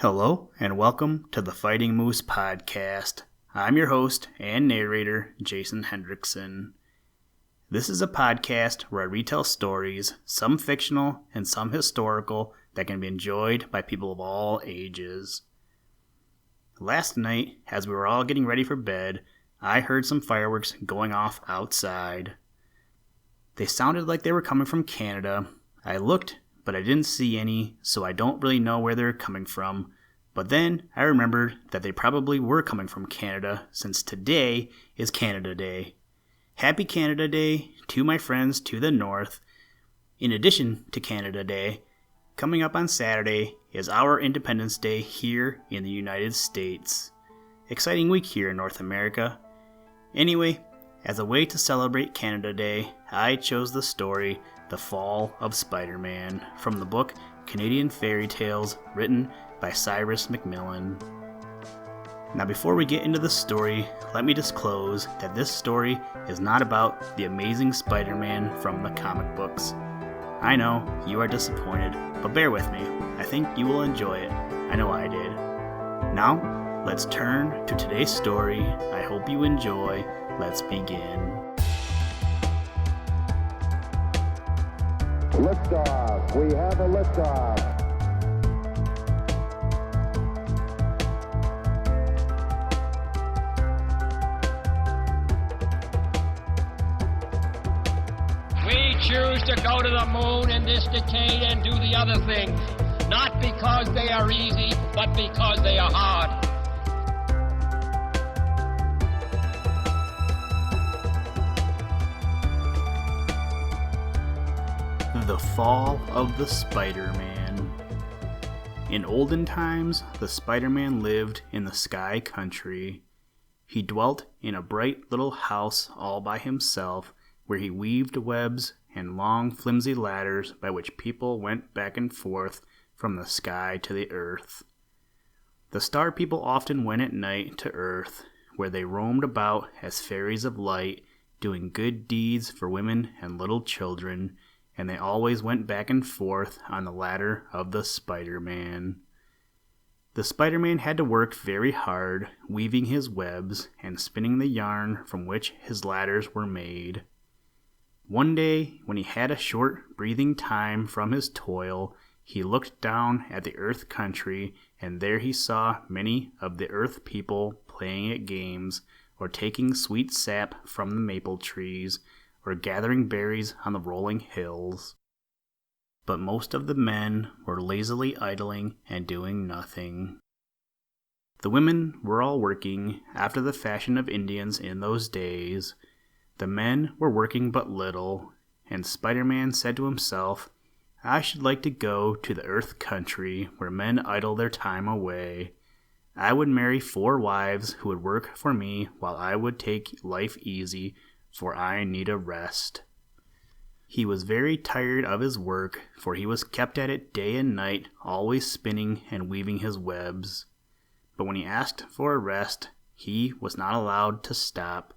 Hello, and welcome to the Fighting Moose Podcast. I'm your host and narrator, Jason Hendrickson. This is a podcast where I retell stories, some fictional and some historical, that can be enjoyed by people of all ages. Last night, as we were all getting ready for bed, I heard some fireworks going off outside. They sounded like they were coming from Canada. I looked, but I didn't see any, so I don't really know where they're coming from. But then I remembered that they probably were coming from Canada, since today is Canada Day. Happy Canada Day to my friends to the north. In addition to Canada Day, coming up on Saturday is our Independence Day here in the United States. Exciting week here in North America. Anyway, as a way to celebrate Canada Day, I chose the story The Fall of Spider-Man from the book Canadian Fairy Tales, written by Cyrus Macmillan. Now before we get into the story, let me disclose that this story is not about the amazing Spider-Man from the comic books. I know, you are disappointed, but bear with me. I think you will enjoy it. I know I did. Now, let's turn to today's story. I hope you enjoy. Let's begin. Liftoff. We have a liftoff. We choose to go to the moon in this decade and do the other things, not because they are easy, but because they are hard. The Fall of the Spider-Man. In olden times, the Spider-Man lived in the Sky Country. He dwelt in a bright little house all by himself, where he weaved webs and long flimsy ladders by which people went back and forth from the sky to the earth. The Star People often went at night to Earth, where they roamed about as fairies of light, doing good deeds for women and little children, and they always went back and forth on the ladder of the Spider-Man. The Spider-Man had to work very hard, weaving his webs and spinning the yarn from which his ladders were made. One day, when he had a short breathing time from his toil, he looked down at the Earth Country, and there he saw many of the Earth people playing at games, or taking sweet sap from the maple trees, or gathering berries on the rolling hills. But most of the men were lazily idling and doing nothing. The women were all working, after the fashion of Indians in those days. The men were working but little, and Spider-Man said to himself, I should like to go to the Earth Country where men idle their time away. I would marry 4 wives who would work for me while I would take life easy, for I need a rest. He was very tired of his work, for he was kept at it day and night, always spinning and weaving his webs. But when he asked for a rest, he was not allowed to stop.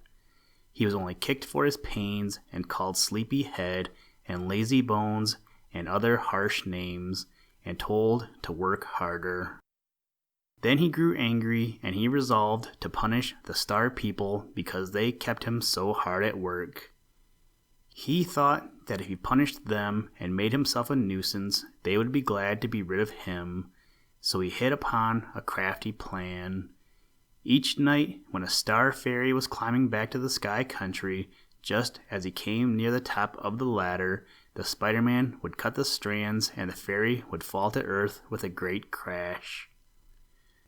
He was only kicked for his pains and called Sleepy Head and Lazy Bones and other harsh names, and told to work harder. Then he grew angry, and he resolved to punish the Star People because they kept him so hard at work. He thought that if he punished them and made himself a nuisance, they would be glad to be rid of him, so he hit upon a crafty plan. Each night, when a star fairy was climbing back to the Sky Country, just as he came near the top of the ladder, the Spider-Man would cut the strands and the fairy would fall to earth with a great crash.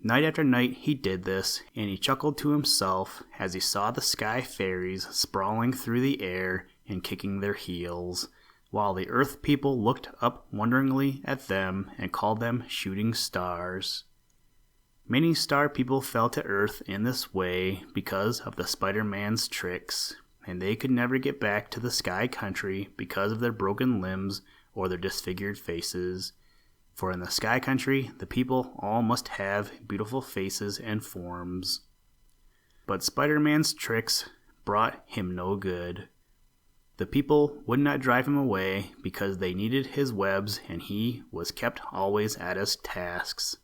Night after night he did this, and he chuckled to himself as he saw the sky fairies sprawling through the air and kicking their heels, while the Earth people looked up wonderingly at them and called them shooting stars. Many Star People fell to Earth in this way because of the Spider-Man's tricks, and they could never get back to the Sky Country because of their broken limbs or their disfigured faces. For in the Sky Country, the people all must have beautiful faces and forms. But Spider-Man's tricks brought him no good. The people would not drive him away because they needed his webs, and he was kept always at his tasks.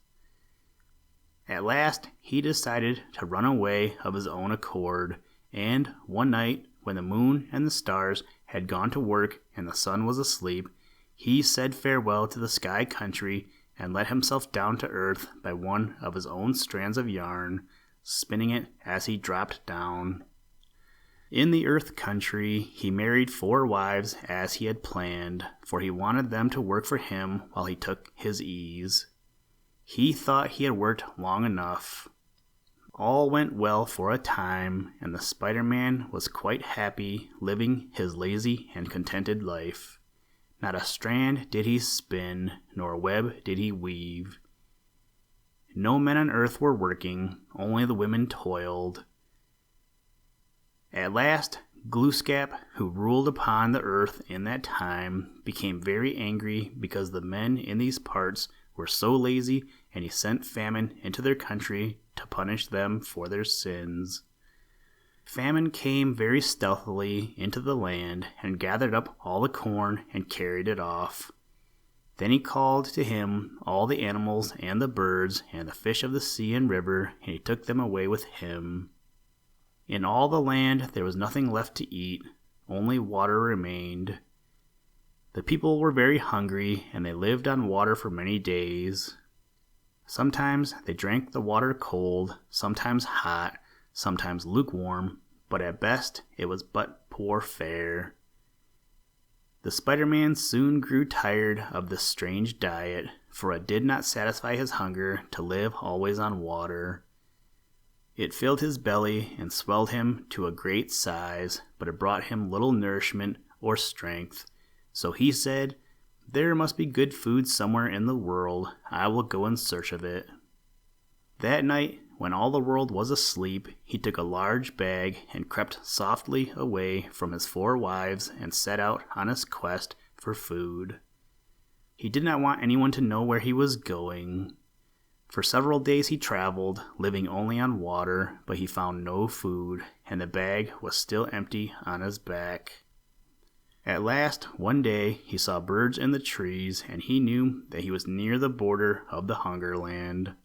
At last, he decided to run away of his own accord, and one night, when the moon and the stars had gone to work and the sun was asleep, he said farewell to the sky country and let himself down to earth by one of his own strands of yarn, spinning it as he dropped down. In the earth country, he married 4 wives as he had planned, for he wanted them to work for him while he took his ease. He thought he had worked long enough. All went well for a time, and the Spider-Man was quite happy living his lazy and contented life. Not a strand did he spin, nor a web did he weave. No men on earth were working, only the women toiled. At last, Glooskap, who ruled upon the earth in that time, became very angry because the men in these parts were so lazy, and he sent famine into their country to punish them for their sins. Famine came very stealthily into the land and gathered up all the corn and carried it off. Then he called to him all the animals and the birds and the fish of the sea and river, and he took them away with him. In all the land there was nothing left to eat, only water remained. The people were very hungry, and they lived on water for many days. Sometimes they drank the water cold, sometimes hot, sometimes lukewarm, but at best it was but poor fare. The Spider-Man soon grew tired of this strange diet, for it did not satisfy his hunger to live always on water. It filled his belly and swelled him to a great size, but it brought him little nourishment or strength. So he said, "There must be good food somewhere in the world. I will go in search of it." That night, when all the world was asleep, he took a large bag and crept softly away from his 4 wives and set out on his quest for food. He did not want anyone to know where he was going. For several days he traveled, living only on water, but he found no food, and the bag was still empty on his back. At last, one day, he saw birds in the trees, and he knew that he was near the border of the Hunger Land.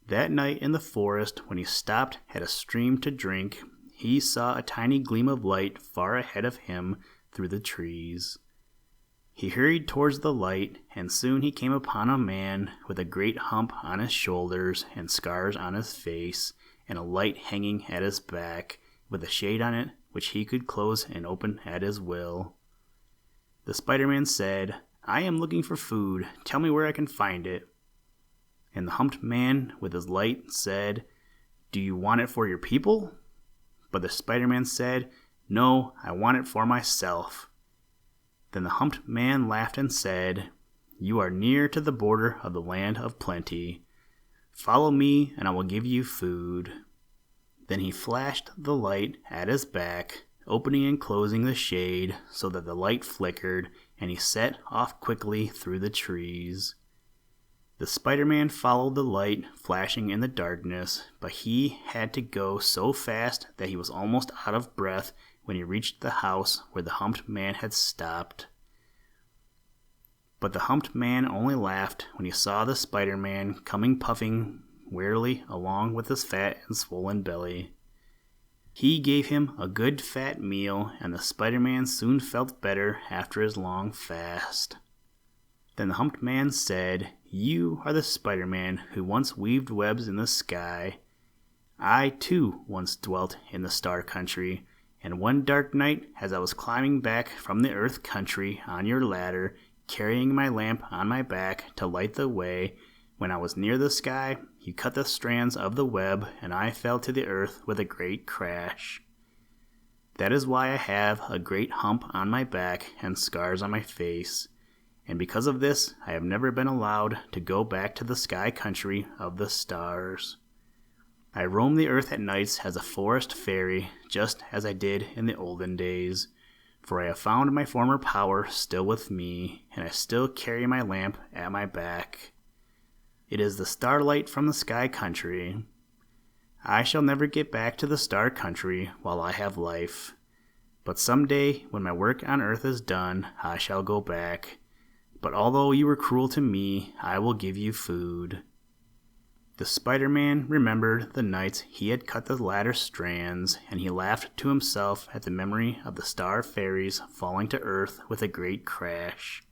That night in the forest, when he stopped at a stream to drink, he saw a tiny gleam of light far ahead of him through the trees. He hurried towards the light, and soon he came upon a man with a great hump on his shoulders and scars on his face, and a light hanging at his back, with a shade on it which he could close and open at his will. The Spider-Man said, "I am looking for food. Tell me where I can find it." And the humped man with his light said, "Do you want it for your people?" But the Spider-Man said, "No, I want it for myself." Then the humped man laughed and said, "You are near to the border of the land of plenty. Follow me, and I will give you food." Then he flashed the light at his back, opening and closing the shade so that the light flickered, and he set off quickly through the trees. The Spider-Man followed the light flashing in the darkness, but he had to go so fast that he was almost out of breath when he reached the house where the humped man had stopped. But the humped man only laughed when he saw the Spider-Man coming puffing wearily along with his fat and swollen belly. He gave him a good fat meal, and the Spider-Man soon felt better after his long fast. Then the humped man said, "You are the Spider-Man who once weaved webs in the sky. I, too, once dwelt in the Star Country, and one dark night, as I was climbing back from the Earth Country on your ladder, carrying my lamp on my back to light the way, when I was near the sky, you cut the strands of the web, and I fell to the earth with a great crash. That is why I have a great hump on my back and scars on my face, and because of this, I have never been allowed to go back to the sky country of the stars. I roam the earth at nights as a forest fairy, just as I did in the olden days, for I have found my former power still with me, and I still carry my lamp at my back. It is the starlight from the sky country. I shall never get back to the star country while I have life, but someday when my work on earth is done, I shall go back. But although you were cruel to me, I will give you food." The Spider-Man remembered the nights he had cut the ladder's strands, and he laughed to himself at the memory of the star fairies falling to earth with a great crash.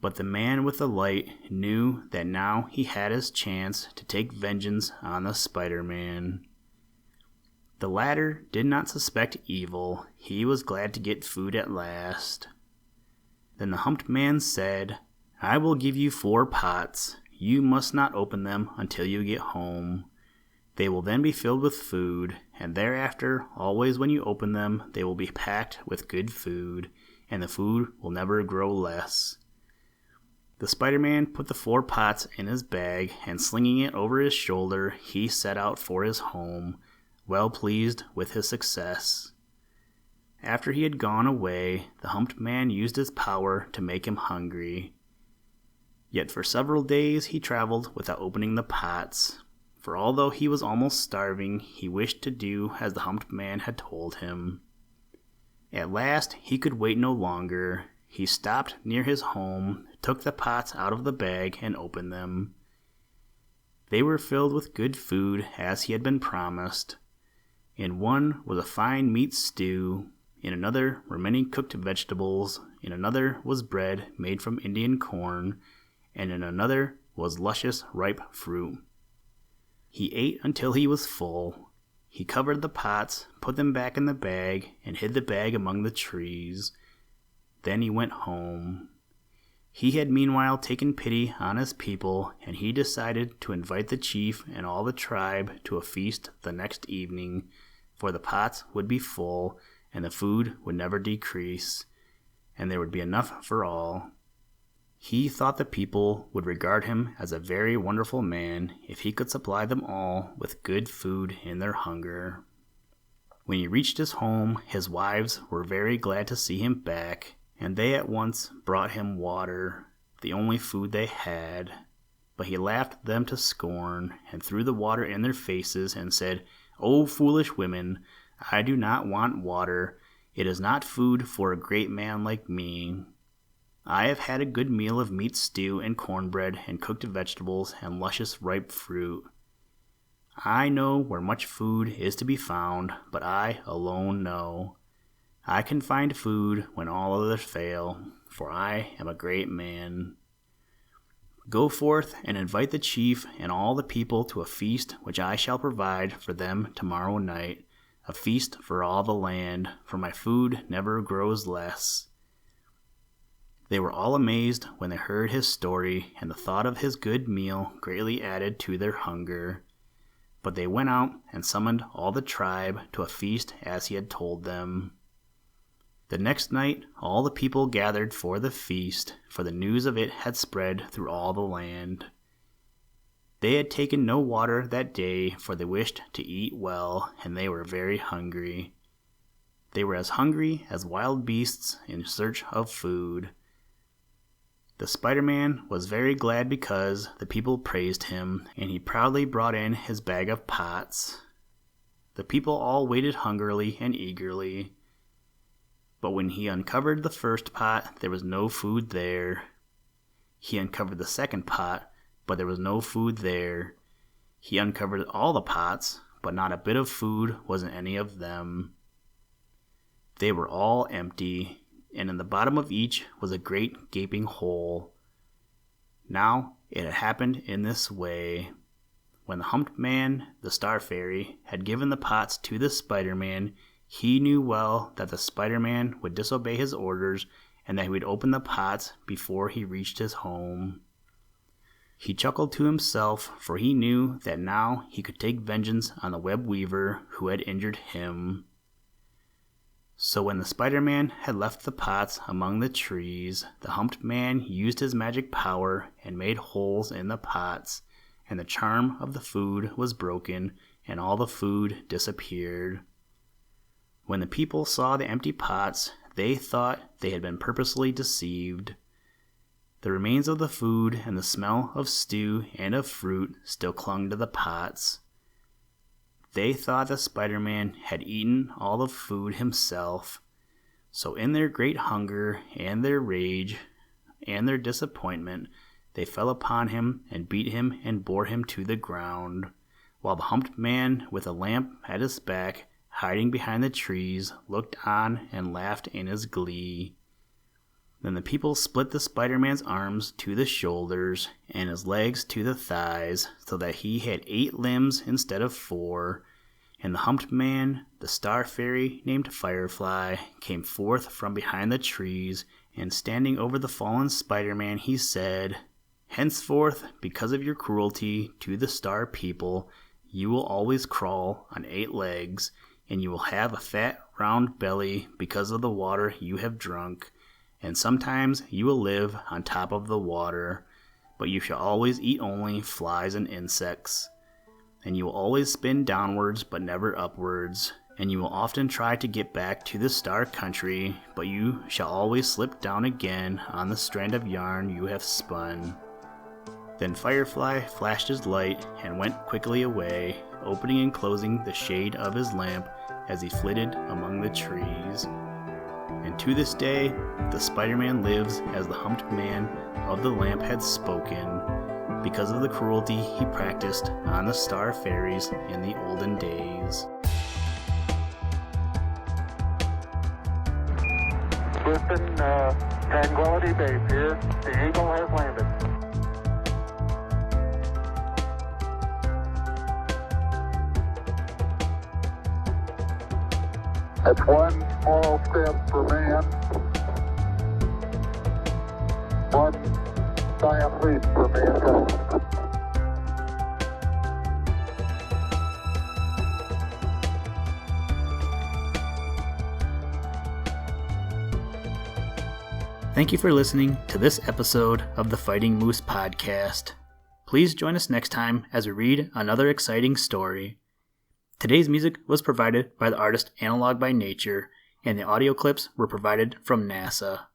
But the man with the light knew that now he had his chance to take vengeance on the Spider-Man. The latter did not suspect evil. He was glad to get food at last. Then the humped man said, "I will give you 4 pots. You must not open them until you get home. They will then be filled with food, and thereafter, always when you open them, they will be packed with good food, and the food will never grow less." The Spider-Man put the 4 pots in his bag, and slinging it over his shoulder, he set out for his home, well pleased with his success. After he had gone away, the humped man used his power to make him hungry. Yet for several days he traveled without opening the pots, for although he was almost starving, he wished to do as the humped man had told him. At last he could wait no longer. He stopped near his home, took the pots out of the bag, and opened them. They were filled with good food, as he had been promised. In one was a fine meat stew, in another were many cooked vegetables, in another was bread made from Indian corn, and in another was luscious ripe fruit. He ate until he was full. He covered the pots, put them back in the bag, and hid the bag among the trees. Then he went home. He had meanwhile taken pity on his people, and he decided to invite the chief and all the tribe to a feast the next evening, for the pots would be full, and the food would never decrease, and there would be enough for all. He thought the people would regard him as a very wonderful man if he could supply them all with good food in their hunger. When he reached his home, his wives were very glad to see him back, and they at once brought him water, the only food they had. But he laughed them to scorn, and threw the water in their faces, and said, "O foolish women, I do not want water. It is not food for a great man like me. I have had a good meal of meat stew and cornbread and cooked vegetables and luscious ripe fruit. I know where much food is to be found, but I alone know. I can find food when all others fail, for I am a great man. Go forth and invite the chief and all the people to a feast which I shall provide for them tomorrow night, a feast for all the land, for my food never grows less." They were all amazed when they heard his story, and the thought of his good meal greatly added to their hunger. But they went out and summoned all the tribe to a feast as he had told them. The next night all the people gathered for the feast, for the news of it had spread through all the land. They had taken no water that day, for they wished to eat well, and they were very hungry. They were as hungry as wild beasts in search of food. The Spider-Man was very glad because the people praised him, and he proudly brought in his bag of pots. The people all waited hungrily and eagerly. But when he uncovered the first pot, there was no food there. He uncovered the second pot, but there was no food there. He uncovered all the pots, but not a bit of food was in any of them. They were all empty, and in the bottom of each was a great gaping hole. Now it had happened in this way. When the humped man, the star fairy, had given the pots to the Spider-Man, he knew well that the Spider-Man would disobey his orders, and that he would open the pots before he reached his home. He chuckled to himself, for he knew that now he could take vengeance on the web weaver who had injured him. So when the Spider-Man had left the pots among the trees, the humped man used his magic power and made holes in the pots, and the charm of the food was broken, and all the food disappeared. When the people saw the empty pots, they thought they had been purposely deceived. The remains of the food and the smell of stew and of fruit still clung to the pots. They thought the Spider-Man had eaten all the food himself. So in their great hunger and their rage and their disappointment, they fell upon him and beat him and bore him to the ground, while the humped man with a lamp at his back, hiding behind the trees, looked on and laughed in his glee. Then the people split the Spider-Man's arms to the shoulders and his legs to the thighs, so that he had 8 limbs instead of 4. And the humped man, the star fairy named Firefly, came forth from behind the trees, and standing over the fallen Spider-Man, he said, "Henceforth, because of your cruelty to the star people, you will always crawl on 8 legs, and you will have a fat, round belly because of the water you have drunk. And sometimes you will live on top of the water, but you shall always eat only flies and insects. And you will always spin downwards but never upwards, and you will often try to get back to the star country, but you shall always slip down again on the strand of yarn you have spun." Then Firefly flashed his light and went quickly away, opening and closing the shade of his lamp as he flitted among the trees. And to this day, the Spider-Man lives as the humped man of the lamp had spoken, because of the cruelty he practiced on the star fairies in the olden days. Houston, Tranquility Base here. The Eagle has landed. That's one small step for man, one giant leap for mankind. Thank you for listening to this episode of the Fighting Moose podcast. Please join us next time as we read another exciting story. Today's music was provided by the artist Analog by Nature, and the audio clips were provided from NASA.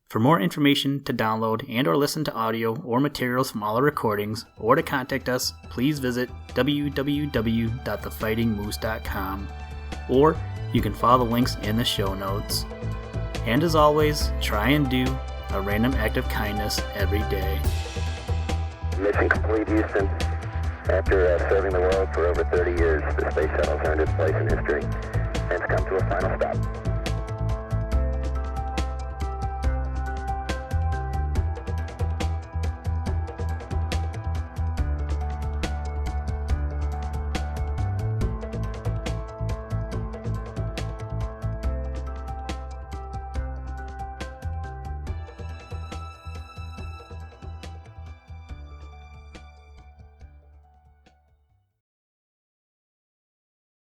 For more information to download and or listen to audio or materials from all our recordings, or to contact us, please visit www.thefightingmoose.com, or you can follow the links in the show notes. And as always, try and do a random act of kindness every day. Mission complete, Houston. After serving the world for over 30 years, the space shuttle's earned its place in history and it's come to a final stop.